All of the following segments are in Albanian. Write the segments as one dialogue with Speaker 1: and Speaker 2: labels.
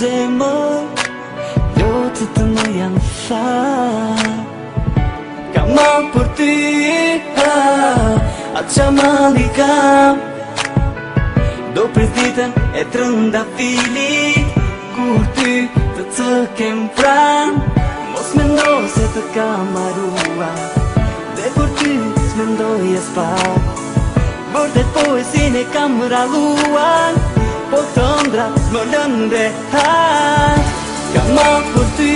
Speaker 1: zemër, lotët të më janë tha. Ka mal për ty, atë qa mali kam. Do pres ditën e trënda filit, kur ty të kem pran. Mos mendo se të kam marrua, dhe për ty s'mendoj e s'pak. Vërtet poesin e kam ralluar, po të ndra s'më lënë dhe Ka mal për ty,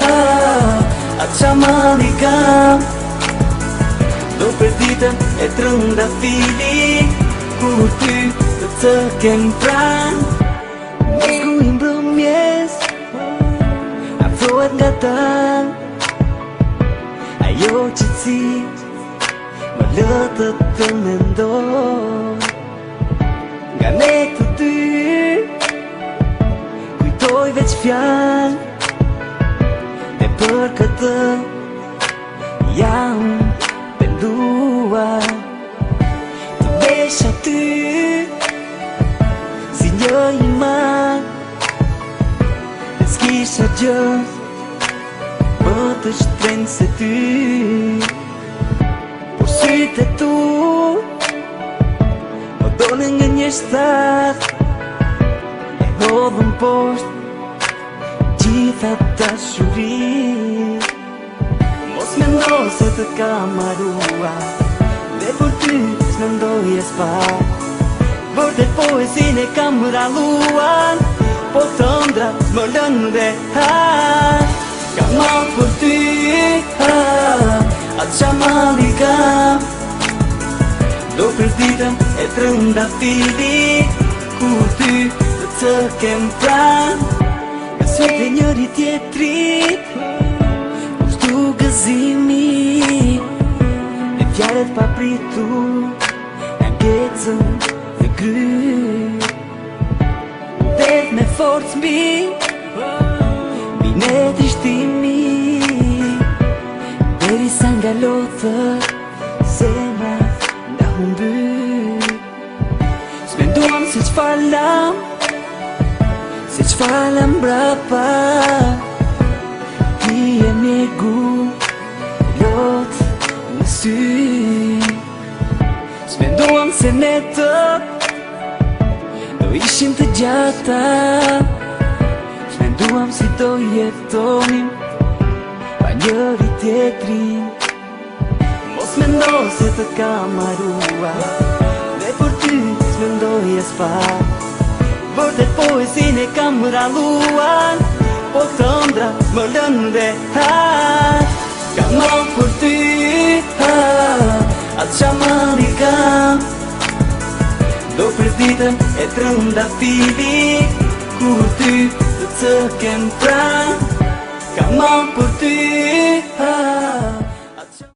Speaker 1: atë qa mali kam. Do pres ditën e trënda filit, kur ty të kem pran. Mos gujnë mbrëmjes, afrohet nga dal. Ajo që më lëtë të mendoj. Nga ne të dy kujtoj veç fjall, dhe për këtë jam penduar. Të vesh aty si një iman, dhe s'kisha gjë më të shtrenë se ty. Sytë e tu më dole nga një shtat, e hodhën posht gjitha dashuri. Mos mendo se të kam marrua, dhe për ty s'mendoj e s'pak. Vërtet poesin e kam ralluar, po të ndra s'më lënë dhe Ka mal për ty, atë qa mali kam. Do pres ditën e trënda filit, kur ty të kem pran. Ka sytë e njëri tjetrit, kushtu gëzimi, e fjallet pa pritu, e ngecën dhe gry. Udhet me forcë mbi ne trishtimi, deri sa nga lotët zemra nga humby. S'menduam se ç'falam, se ç'falam brapa. Ti e mjegu lot në sy. S'menduam se netët do ishim të gjata. S'menduam si do jetonim pa njëri tjetrin. Mos mendo se të kam marrua, dhe për ty s'mendoj e s'pak. Vërtet poesin e kam ralluar, po të ndra s'më lënë dhe Ka mal për ty, atë qa mali kam. Do pres ditën e trënda filit, kur ty të kem pran. Ka mal për ty,